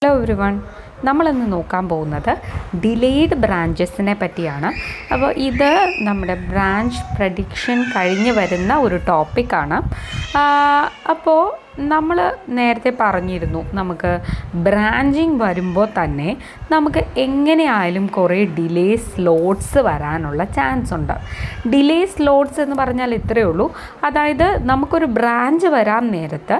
Hello everyone, നമ്മളിന്ന് നോക്കാൻ പോകുന്നത് ഡിലേയ്ഡ് ബ്രാഞ്ചസിനെ പറ്റിയാണ്. അപ്പോൾ ഇത് നമ്മുടെ ബ്രാഞ്ച് പ്രഡിക്ഷൻ കഴിഞ്ഞ് വരുന്ന ഒരു ടോപ്പിക്കാണ്. അപ്പോൾ നമ്മൾ നേരത്തെ പറഞ്ഞിരുന്നു, നമുക്ക് ബ്രാഞ്ചിങ് വരുമ്പോൾ തന്നെ നമുക്ക് എങ്ങനെയായാലും കുറേ ഡിലേ സ്ലോട്ട്സ് വരാനുള്ള ചാൻസ് ഉണ്ട്. ഡിലേ സ്ലോട്ട്സ് എന്ന് പറഞ്ഞാൽ ഇത്രയേ ഉള്ളൂ. അതായത് നമുക്കൊരു ബ്രാഞ്ച് വരാൻ നേരത്ത്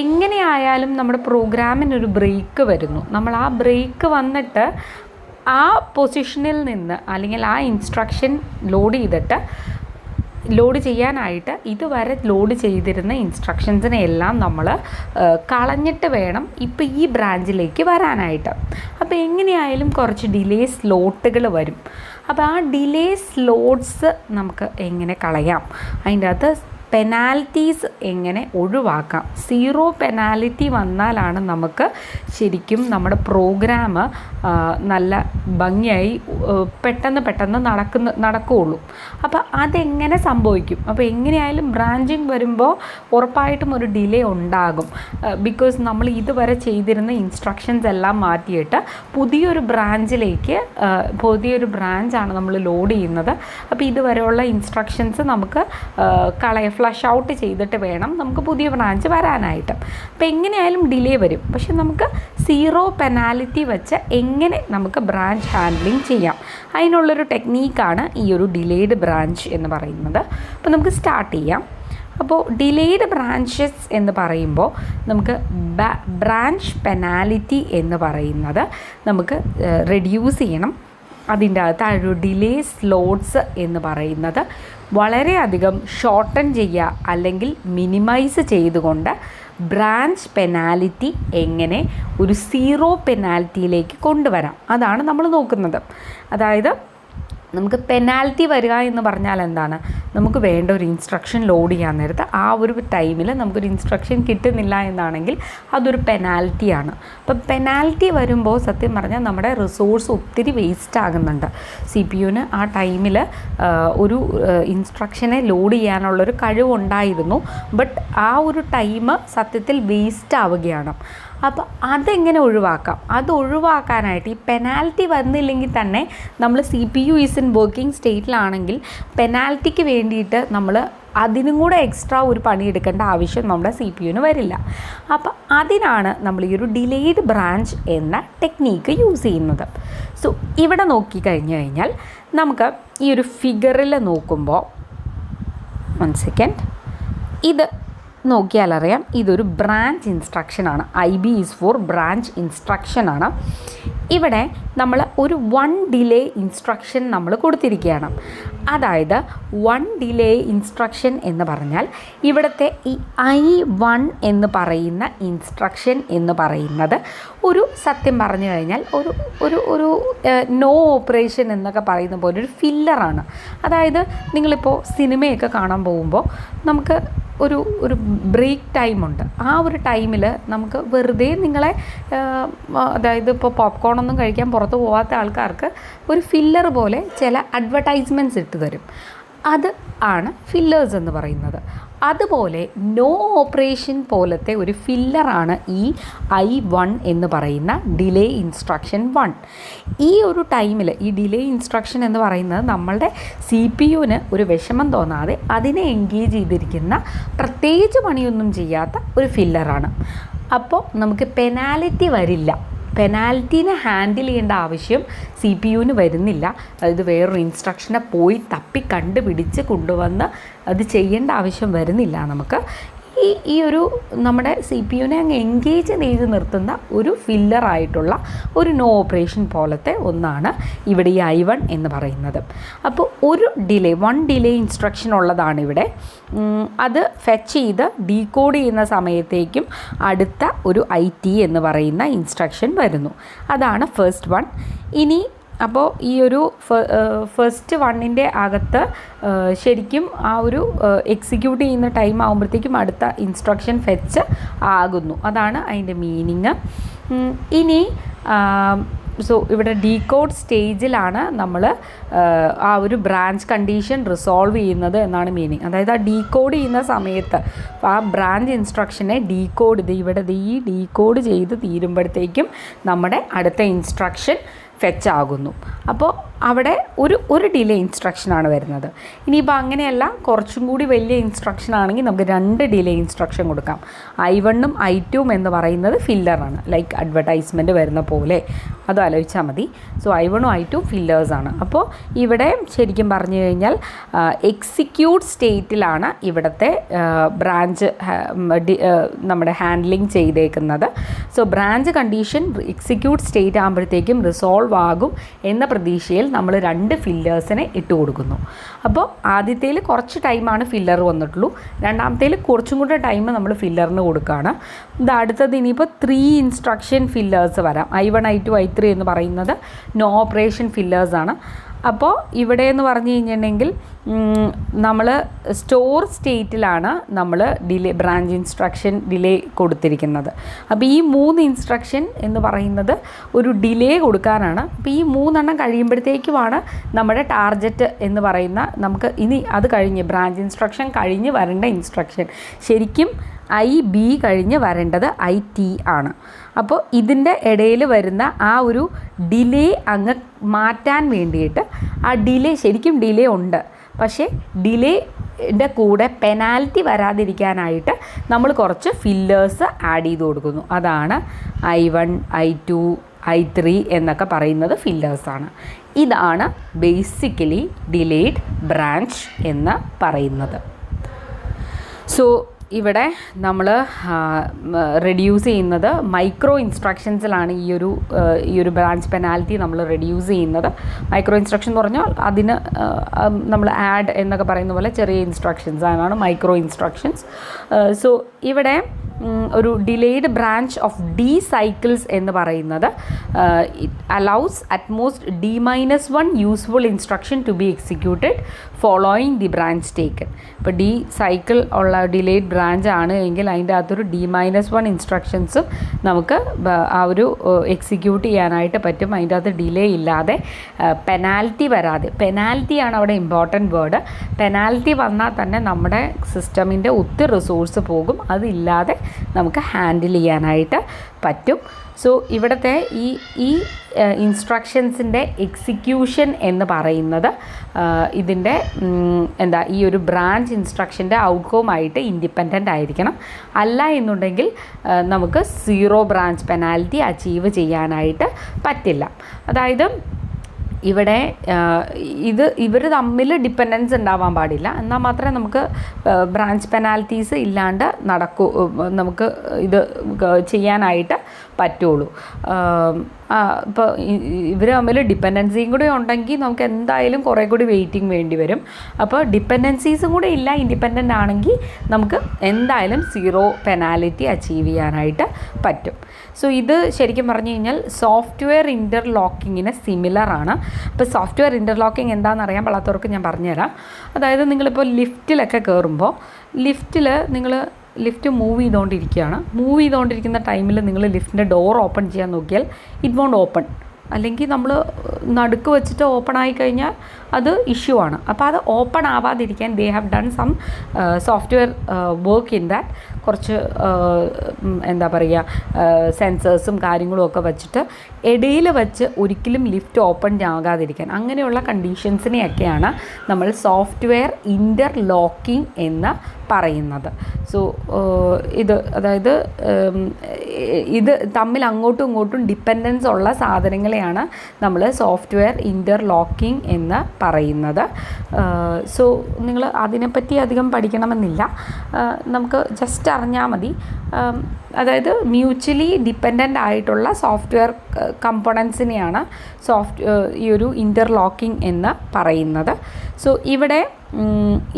എങ്ങനെയായാലും നമ്മുടെ പ്രോഗ്രാമിനൊരു ബ്രേക്ക് വരുന്നു. നമ്മൾ ആ ബ്രേക്ക് വന്നിട്ട് ആ പൊസിഷനിൽ നിന്ന് അല്ലെങ്കിൽ ആ ഇൻസ്ട്രക്ഷൻ ലോഡ് ചെയ്യാനായിട്ട് ഇതുവരെ ലോഡ് ചെയ്തിരുന്ന ഇൻസ്ട്രക്ഷൻസിനെ എല്ലാം നമ്മൾ കളഞ്ഞിട്ട് വേണം ഇപ്പോൾ ഈ ബ്രാഞ്ചിലേക്ക് വരാനായിട്ട്. അപ്പോൾ എങ്ങനെയായാലും കുറച്ച് ഡിലേ സ്ലോട്ടുകൾ വരും. അപ്പോൾ ആ ഡിലേ സ്ലോട്ട്സ് നമുക്ക് എങ്ങനെ കളയാം, അതിൻ്റെ അകത്ത് പെനാൽറ്റീസ് എങ്ങനെ ഒഴിവാക്കാം. 0 പെനാൽറ്റി വന്നാലാണ് നമുക്ക് ശരിക്കും നമ്മുടെ പ്രോഗ്രാം നല്ല ഭംഗിയായി പെട്ടെന്ന് നടക്കുകയുള്ളൂ. അപ്പോൾ അതെങ്ങനെ സംഭവിക്കും? അപ്പോൾ എങ്ങനെയായാലും ബ്രാഞ്ചിങ് വരുമ്പോൾ ഉറപ്പായിട്ടും ഒരു ഡിലേ ഉണ്ടാകും. ബിക്കോസ് നമ്മൾ ഇതുവരെ ചെയ്തിരുന്ന ഇൻസ്ട്രക്ഷൻസ് എല്ലാം മാറ്റിയിട്ട് പുതിയൊരു ബ്രാഞ്ചാണ് നമ്മൾ ലോഡ് ചെയ്യുന്നത്. അപ്പോൾ ഇതുവരെയുള്ള ഇൻസ്ട്രക്ഷൻസ് നമുക്ക് ഫ്ലഷ് ഔട്ട് ചെയ്തിട്ട് വേണം നമുക്ക് പുതിയ ബ്രാഞ്ച് വരാനായിട്ട്. അപ്പോൾ എങ്ങനെയായാലും ഡിലേ വരും. പക്ഷെ നമുക്ക് 0 പെനാൽറ്റി വെച്ച് എങ്ങനെ നമുക്ക് ബ്രാഞ്ച് ഹാൻഡ്ലിങ് ചെയ്യാം, അതിനുള്ളൊരു ടെക്നീക്കാണ് ഈ ഒരു ഡിലേയ്ഡ് ബ്രാഞ്ച് എന്ന് പറയുന്നത്. അപ്പോൾ നമുക്ക് സ്റ്റാർട്ട് ചെയ്യാം. അപ്പോൾ ഡിലേയ്ഡ് ബ്രാഞ്ചസ് എന്ന് പറയുമ്പോൾ നമുക്ക് ബ്രാഞ്ച് പെനാൽറ്റി എന്ന് പറയുന്നത് നമുക്ക് റെഡ്യൂസ് ചെയ്യണം. അതിൻ്റെ അകത്ത് ആ ഒരു ഡിലേ സ്ലോട്ട്സ് എന്ന് പറയുന്നത് വളരെയധികം ഷോർട്ടൻ ചെയ്യുക അല്ലെങ്കിൽ മിനിമൈസ് ചെയ്തുകൊണ്ട് ബ്രാഞ്ച് പെനാൽറ്റി എങ്ങനെ ഒരു 0 പെനാൽറ്റിയിലേക്ക് കൊണ്ടുവരാം, അതാണ് നമ്മൾ നോക്കുന്നത്. അതായത് നമുക്ക് പെനാൽറ്റി വരിക എന്ന് പറഞ്ഞാൽ എന്താണ്? നമുക്ക് വേണ്ട ഒരു ഇൻസ്ട്രക്ഷൻ ലോഡ് ചെയ്യാൻ നേരത്ത് ആ ഒരു ടൈമിൽ നമുക്കൊരു ഇൻസ്ട്രക്ഷൻ കിട്ടുന്നില്ല എന്നാണെങ്കിൽ അതൊരു പെനാൽറ്റിയാണ്. അപ്പം പെനാൽറ്റി വരുമ്പോൾ സത്യം പറഞ്ഞാൽ നമ്മുടെ റിസോഴ്സ് ഒത്തിരി വേസ്റ്റ് ആകുന്നുണ്ട്. CPU-ന് ആ ടൈമിൽ ഒരു ഇൻസ്ട്രക്ഷനെ ലോഡ് ചെയ്യാനുള്ളൊരു കഴിവുണ്ടായിരുന്നു. ബട്ട് ആ ഒരു ടൈം സത്യത്തിൽ വേസ്റ്റ് ആവുകയാണ്. അപ്പോൾ അതെങ്ങനെ ഒഴിവാക്കാം? അത് ഒഴിവാക്കാനായിട്ട് ഈ പെനാൽറ്റി വന്നില്ലെങ്കിൽ തന്നെ നമ്മൾ CPU ഈസ് ഇൻ വർക്കിംഗ് സ്റ്റേറ്റിലാണെങ്കിൽ പെനാൽറ്റിക്ക് വേണ്ടിയിട്ട് നമ്മൾ അതിനും കൂടെ എക്സ്ട്രാ ഒരു പണിയെടുക്കേണ്ട ആവശ്യം നമ്മുടെ CPU-ന് വരില്ല. അപ്പോൾ അതിനാണ് നമ്മൾ ഈ ഒരു ഡിലേയ്ഡ് ബ്രാഞ്ച് എന്ന ടെക്നീക്ക് യൂസ് ചെയ്യുന്നത്. സോ ഇവിടെ നോക്കിക്കഴിഞ്ഞ് കഴിഞ്ഞാൽ നമുക്ക് ഈ ഒരു ഫിഗറിൽ നോക്കുമ്പോൾ ഇത് നോക്കിയാലറിയാം, ഇതൊരു ബ്രാഞ്ച് ഇൻസ്ട്രക്ഷനാണ്. IB ഈസ് ഫോർ ബ്രാഞ്ച് ഇൻസ്ട്രക്ഷനാണ്. ഇവിടെ നമ്മൾ ഒരു 1 ഡിലേ ഇൻസ്ട്രക്ഷൻ നമ്മൾ കൊടുത്തിരിക്കുകയാണ്. അതായത് 1 ഡിലേ ഇൻസ്ട്രക്ഷൻ എന്ന് പറഞ്ഞാൽ ഇവിടുത്തെ ഈ I1 എന്ന് പറയുന്ന ഇൻസ്ട്രക്ഷൻ എന്ന് പറയുന്നത് ഒരു സത്യം പറഞ്ഞു കഴിഞ്ഞാൽ ഒരു നോ ഓപ്പറേഷൻ എന്നൊക്കെ പറയുന്ന പോലെ ഒരു ഫില്ലറാണ്. അതായത് നിങ്ങളിപ്പോൾ സിനിമയൊക്കെ കാണാൻ പോകുമ്പോൾ നമുക്ക് ഒരു ബ്രേക്ക് ടൈമുണ്ട്. ആ ഒരു ടൈമിൽ നമുക്ക് വെറുതെ നിങ്ങളെ അതായത് ഇപ്പോൾ പോപ്കോണൊന്നും കഴിക്കാൻ പുറത്ത് പോകാത്ത ആൾക്കാർക്ക് ഒരു ഫില്ലർ പോലെ ചില അഡ്വർടൈസ്മെൻറ്റ്സ് ഇട്ട് തരും. അത് ആണ് ഫില്ലേഴ്സ് എന്ന് പറയുന്നത്. അതുപോലെ നോ ഓപ്പറേഷൻ പോലത്തെ ഒരു ഫില്ലറാണ് ഈ I1 എന്ന് പറയുന്ന ഡിലേ ഇൻസ്ട്രക്ഷൻ 1. ഈ ഒരു ടൈമിൽ ഈ ഡിലേ ഇൻസ്ട്രക്ഷൻ എന്ന് പറയുന്നത് നമ്മളുടെ CPU-ന് ഒരു വിഷമം തോന്നാതെ അതിനെ എൻഗേജ് ചെയ്തിരിക്കുന്ന പ്രത്യേകിച്ച് പണിയൊന്നും ചെയ്യാത്ത ഒരു ഫില്ലറാണ്. അപ്പോൾ നമുക്ക് പെനാൽറ്റി വരില്ല. പെനാൽറ്റീനെ ഹാൻഡിൽ ചെയ്യേണ്ട ആവശ്യം CPU-ന് വരുന്നില്ല. അതായത് വേറൊരു ഇൻസ്ട്രക്ഷനെ പോയി കണ്ടുപിടിച്ച് കൊണ്ടുവന്ന് അത് ചെയ്യേണ്ട ആവശ്യം വരുന്നില്ല നമുക്ക്. ഈ ഒരു നമ്മുടെ CPU-നെ അങ്ങ് എൻഗേജ് ചെയ്ത് നിർത്തുന്ന ഒരു ഫില്ലറായിട്ടുള്ള ഒരു നോ ഓപ്പറേഷൻ പോലത്തെ ഒന്നാണ് ഇവിടെ ഈ I1 എന്ന് പറയുന്നത്. അപ്പോൾ ഒരു 1 ഡിലേ ഇൻസ്ട്രക്ഷൻ ഉള്ളതാണ് ഇവിടെ. അത് ഫെച്ച് ചെയ്ത് ഡീകോഡ് ചെയ്യുന്ന സമയത്തേക്കും അടുത്ത ഒരു IT എന്ന് പറയുന്ന ഇൻസ്ട്രക്ഷൻ വരുന്നു. അതാണ് ഫസ്റ്റ് 1. ഇനി അപ്പോൾ ഈ ഒരു ഫസ്റ്റ് 1ൻ്റെ അകത്ത് ശരിക്കും ആ ഒരു എക്സിക്യൂട്ട് ചെയ്യുന്ന ടൈം ആകുമ്പോഴത്തേക്കും അടുത്ത ഇൻസ്ട്രക്ഷൻ ഫെച്ച് ആകുന്നു. അതാണ് അതിൻ്റെ മീനിങ്. ഇനി സോ ഇവിടെ ഡീകോഡ് സ്റ്റേജിലാണ് നമ്മൾ ആ ഒരു ബ്രാഞ്ച് കണ്ടീഷൻ റിസോൾവ് ചെയ്യുന്നത് എന്നാണ് മീനിങ്. അതായത് ആ ഡീകോഡ് ചെയ്യുന്ന സമയത്ത് ആ ബ്രാഞ്ച് ഇൻസ്ട്രക്ഷനെ ഇവിടെ ഈ ഡീകോഡ് ചെയ്ത് തീരുമ്പോഴത്തേക്കും നമ്മുടെ അടുത്ത ഇൻസ്ട്രക്ഷൻ ഫെച്ച് ആകുന്നു. അപ്പോൾ അവിടെ ഒരു ഡിലേ ഇൻസ്ട്രക്ഷനാണ് വരുന്നത്. ഇനിയിപ്പോൾ അങ്ങനെയല്ല, കുറച്ചും കൂടി വലിയ ഇൻസ്ട്രക്ഷൻ ആണെങ്കിൽ നമുക്ക് 2 ഡിലേ ഇൻസ്ട്രക്ഷൻ കൊടുക്കാം. I1ഉം I2ഉം എന്ന് പറയുന്നത് ഫില്ലറാണ്, ലൈക്ക് അഡ്വർടൈസ്മെൻറ്റ് വരുന്ന പോലെ, അത് ആലോചിച്ചാൽ മതി. സോ I1ഉം I2ഉം ഫില്ലേഴ്സാണ്. അപ്പോൾ ഇവിടെ ശരിക്കും പറഞ്ഞു കഴിഞ്ഞാൽ എക്സിക്യൂട്ട് സ്റ്റേറ്റിലാണ് ഇവിടുത്തെ ബ്രാഞ്ച് നമ്മുടെ ഹാൻഡ്ലിങ് ചെയ്തേക്കുന്നത്. So branch condition execute state ആകുമ്പോഴത്തേക്കും റിസോൾവ് ആകും എന്ന പ്രതീക്ഷയിൽ നമ്മൾ 2 ഫില്ലേഴ്സിനെ ഇട്ട് കൊടുക്കുന്നു. അപ്പോൾ ആദ്യത്തേൽ കുറച്ച് ടൈമാണ് ഫില്ലർ വന്നിട്ടുള്ളൂ, രണ്ടാമത്തേൽ കുറച്ചും കൂടെ ടൈം നമ്മൾ ഫില്ലറിന് കൊടുക്കുകയാണ്. ഇത് അടുത്തത് ഇനിയിപ്പോൾ 3 ഇൻസ്ട്രക്ഷൻ ഫില്ലേഴ്സ് വരാം. I1, I2, I3 എന്ന് പറയുന്നത് നോ ഓപ്പറേഷൻ ഫില്ലേഴ്സാണ്. അപ്പോൾ ഇവിടെ എന്ന് പറഞ്ഞു കഴിഞ്ഞിട്ടുണ്ടെങ്കിൽ നമ്മൾ സ്റ്റോർ സ്റ്റേറ്റിലാണ് നമ്മൾ ബ്രാഞ്ച് ഇൻസ്ട്രക്ഷൻ ഡിലേ കൊടുത്തിരിക്കുന്നത്. അപ്പോൾ ഈ 3 ഇൻസ്ട്രക്ഷൻ എന്ന് പറയുന്നത് ഒരു ഡിലേ കൊടുക്കാനാണ്. അപ്പോൾ ഈ 3 എണ്ണം കഴിയുമ്പോഴത്തേക്കുമാണ് നമ്മുടെ ടാർഗറ്റ് എന്ന് പറയുന്ന, നമുക്ക് ഇനി അത് കഴിഞ്ഞ് ബ്രാഞ്ച് ഇൻസ്ട്രക്ഷൻ കഴിഞ്ഞ് വരേണ്ട ഇൻസ്ട്രക്ഷൻ ശരിക്കും IB കഴിഞ്ഞ് വരേണ്ടത് IT ആണ്. അപ്പോൾ ഇതിൻ്റെ ഇടയിൽ വരുന്ന ആ ഒരു ഡിലേ അങ്ങ് മാറ്റാൻ വേണ്ടിയിട്ട്, ആ ഡിലേ ശരിക്കും ഡിലേ ഉണ്ട്, പക്ഷേ ഡിലേയുടെ കൂടെ പെനാൽറ്റി വരാതിരിക്കാനായിട്ട് നമ്മൾ കുറച്ച് ഫില്ലേഴ്സ് ആഡ് ചെയ്ത് കൊടുക്കുന്നു. അതാണ് I1, I2, I3 എന്നൊക്കെ പറയുന്നത് ഫില്ലേഴ്സാണ്. ഇതാണ് ബേസിക്കലി ഡിലേഡ് ബ്രാഞ്ച് എന്ന് പറയുന്നത്. സോ ഇവിടെ നമ്മൾ റെഡ്യൂസ് ചെയ്യുന്നത് മൈക്രോ ഇൻസ്ട്രക്ഷൻസിലാണ്. ഈ ഒരു ബ്രാഞ്ച് പെനാൽറ്റി നമ്മൾ റെഡ്യൂസ് ചെയ്യുന്നത്. മൈക്രോ ഇൻസ്ട്രക്ഷൻ എന്ന് പറഞ്ഞാൽ അതിന് നമ്മൾ ആഡ് എന്നൊക്കെ പറയുന്ന പോലെ ചെറിയ ഇൻസ്ട്രക്ഷൻസ് ആണ് മൈക്രോ ഇൻസ്ട്രക്ഷൻസ്. സോ ഇവിടെ ഒരു delayed branch of D cycles എന്ന് പറയുന്നത് it allows at most D-1 useful instruction to be executed following the branch taken. ഇപ്പോൾ D സൈക്കിൾ ഉള്ള ഡിലേഡ് ബ്രാഞ്ച് ആണ് എങ്കിൽ അതിൻ്റെ അകത്തൊരു D-1 ഇൻസ്ട്രക്ഷൻസും നമുക്ക് ആ ഒരു എക്സിക്യൂട്ട് ചെയ്യാനായിട്ട് പറ്റും. അതിൻ്റെ അകത്ത് ഡിലേ ഇല്ലാതെ, പെനാൽറ്റി വരാതെ. പെനാൽറ്റിയാണ് അവിടെ ഇമ്പോർട്ടൻറ്റ് വേർഡ്. പെനാൽറ്റി വന്നാൽ തന്നെ നമ്മുടെ സിസ്റ്റമിൻ്റെ ഒത്തിരി റിസോഴ്സ് പോകും, അതില്ലാതെ നമുക്ക് ഹാൻഡിൽ ചെയ്യാനായിട്ട് പറ്റും. സോ ഇവിടുത്തെ ഈ ഇൻസ്ട്രക്ഷൻസിൻ്റെ എക്സിക്യൂഷൻ എന്ന് പറയുന്നത് ഇതിൻ്റെ ഈ ഒരു ബ്രാഞ്ച് ഇൻസ്ട്രക്ഷൻ്റെ ഔട്ട്കോമായിട്ട് ഇൻഡിപെൻഡൻ്റ് ആയിരിക്കണം. അല്ല എന്നുണ്ടെങ്കിൽ നമുക്ക് 0 ബ്രാഞ്ച് പെനാൽറ്റി അച്ചീവ് ചെയ്യാനായിട്ട് പറ്റില്ല. അതായത് ഇവിടെ ഇവർ തമ്മിൽ ഡിപ്പെൻഡൻസ് ഉണ്ടാവാൻ പാടില്ല, എന്നാൽ മാത്രമേ നമുക്ക് ബ്രാഞ്ച് പെനാൽറ്റീസ് ഇല്ലാണ്ട് നമുക്ക് ഇത് ചെയ്യാനായിട്ട് പറ്റുള്ളൂ. ഇപ്പോൾ ഇവർ തമ്മിൽ ഡിപ്പെൻഡൻസിയും കൂടി ഉണ്ടെങ്കിൽ നമുക്ക് എന്തായാലും കുറേ കൂടി വെയിറ്റിംഗ് വേണ്ടി വരും. അപ്പോൾ ഡിപ്പെൻഡൻസീസും കൂടെ ഇല്ല, ഇൻഡിപെൻഡൻ്റ് ആണെങ്കിൽ നമുക്ക് എന്തായാലും 0 പെനാലിറ്റി അച്ചീവ് ചെയ്യാനായിട്ട് പറ്റും. സോ ഇത് ശരിക്കും പറഞ്ഞു കഴിഞ്ഞാൽ സോഫ്റ്റ്വെയർ ഇൻ്റർലോക്കിങ്ങിന് സിമിലറാണ്. അപ്പോൾ സോഫ്റ്റ്വെയർ ഇൻ്റർലോക്കിംഗ് എന്താണെന്ന് അറിയാൻ പാടാത്തവർക്ക് ഞാൻ പറഞ്ഞുതരാം. അതായത് നിങ്ങളിപ്പോൾ ലിഫ്റ്റിലൊക്കെ കയറുമ്പോൾ ലിഫ്റ്റ് മൂവ് ചെയ്തുകൊണ്ടിരിക്കുന്ന ടൈമിൽ നിങ്ങൾ ലിഫ്റ്റിൻ്റെ ഡോർ ഓപ്പൺ ചെയ്യാൻ നോക്കിയാൽ ഇറ്റ് വോണ്ട് ഓപ്പൺ. അല്ലെങ്കിൽ നമ്മൾ നടുക്ക് വെച്ചിട്ട് ഓപ്പൺ ആയി കഴിഞ്ഞാൽ അത് ഇഷ്യൂ ആണ്. അപ്പോൾ അത് ഓപ്പൺ ആവാതിരിക്കാൻ they have done some software work in that. കുറച്ച് എന്താ പറയുക, സെൻസേഴ്സും കാര്യങ്ങളും ഒക്കെ വെച്ചിട്ട് ഇടയിൽ വെച്ച് ഒരിക്കലും ലിഫ്റ്റ് ഓപ്പൺ ആകാതിരിക്കാൻ, അങ്ങനെയുള്ള കണ്ടീഷൻസിനെയൊക്കെയാണ് നമ്മൾ സോഫ്റ്റ്വെയർ ഇൻ്റർലോക്കിംഗ് എന്ന് പറയുന്നത്. സോ അതായത് ഇത് തമ്മിൽ അങ്ങോട്ടും ഇങ്ങോട്ടും ഡിപ്പെൻഡൻസ് ഉള്ള സാധനങ്ങളെയാണ് നമ്മൾ സോഫ്റ്റ്വെയർ ഇൻ്റർലോക്കിംഗ് എന്ന് പറയുന്നത്. സോ നിങ്ങൾ അതിനെപ്പറ്റി അധികം പഠിക്കണമെന്നില്ല, നമുക്ക് ജസ്റ്റ് അറിഞ്ഞാൽ മതി. അതായത് മ്യൂച്വലി ഡിപ്പെൻഡൻ്റ് ആയിട്ടുള്ള സോഫ്റ്റ്വെയർ കമ്പോണൻസിനെയാണ് ഈ ഒരു ഇൻ്റർലോക്കിംഗ് എന്ന് പറയുന്നത്. സോ ഇവിടെ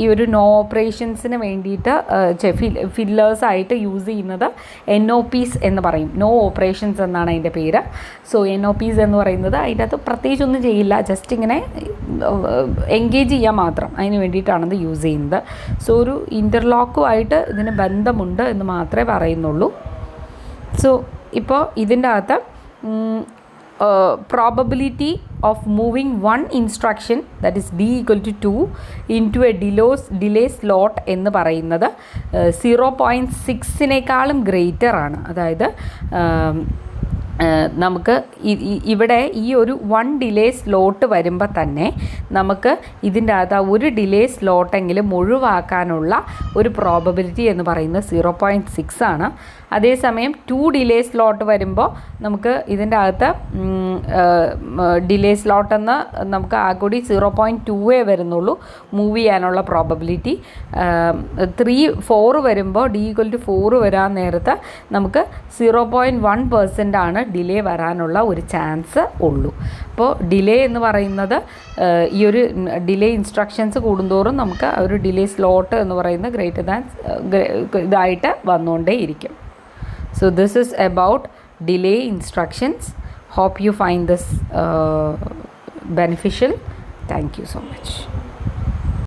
ഈ ഒരു നോ ഓപ്പറേഷൻസിന് വേണ്ടിയിട്ട് ഫില്ലേഴ്സായിട്ട് യൂസ് ചെയ്യുന്നത് NOPs എന്ന് പറയും. നോ ഓപ്പറേഷൻസ് എന്നാണ് അതിൻ്റെ പേര്. സോ NOPs എന്ന് പറയുന്നത് അതിൻ്റെ അകത്ത് പ്രത്യേകിച്ചൊന്നും ചെയ്യില്ല, ജസ്റ്റ് ഇങ്ങനെ എൻഗേജ് ചെയ്യാൻ മാത്രം, അതിന് വേണ്ടിയിട്ടാണത് യൂസ് ചെയ്യുന്നത്. സോ ഒരു ഇൻ്റർലോക്കുമായിട്ട് ഇതിന് ബന്ധമുണ്ട് എന്ന് മാത്രമേ പറയുന്നുള്ളൂ. സോ ഇപ്പോൾ ഇതിൻ്റെ അകത്ത് probability of moving one instruction, that is d equal to 2 into a delay slot എന്ന് പറയുന്നത് 0.6-നേക്കാളും ഗ്രേറ്റർ ആണ്. അതായത് നമുക്ക് ഇവിടെ ഈ ഒരു 1 ഡിലേ സ്ലോട്ട് വരുമ്പോൾ തന്നെ നമുക്ക് ഇതിൻ്റെ അകത്ത് ഒരു ഡിലേ സ്ലോട്ടെങ്കിലും ഒഴിവാക്കാനുള്ള ഒരു പ്രോബബിലിറ്റി എന്ന് പറയുന്നത് 0.6 ആണ്. അതേസമയം 2 ഡിലേ സ്ലോട്ട് വരുമ്പോൾ നമുക്ക് ഇതിൻ്റെ അകത്ത് ഡിലേ സ്ലോട്ടെന്ന് നമുക്ക് ആ കൂടി 0.2 വരുന്നുള്ളൂ മൂവ് ചെയ്യാനുള്ള പ്രോബബിലിറ്റി. 4 വരുമ്പോൾ d ഈക്വൽ ടു 4 വരാൻ നേരത്ത് നമുക്ക് 0.1% ആണ് ഡിലേ വരാനുള്ള ഒരു ചാൻസ് ഉള്ളൂ. അപ്പോൾ ഡിലേ എന്ന് പറയുന്നത് ഈ ഒരു ഡിലേ ഇൻസ്ട്രക്ഷൻസ് കൂടുന്തോറും നമുക്ക് ഒരു ഡിലേ സ്ലോട്ട് എന്ന് പറയുന്നത് ഗ്രേറ്റർ ദാൻ ഇതായിട്ട് വന്നുകൊണ്ടേയിരിക്കും. So this is about delay instructions. Hope you find this beneficial. Thank you so much.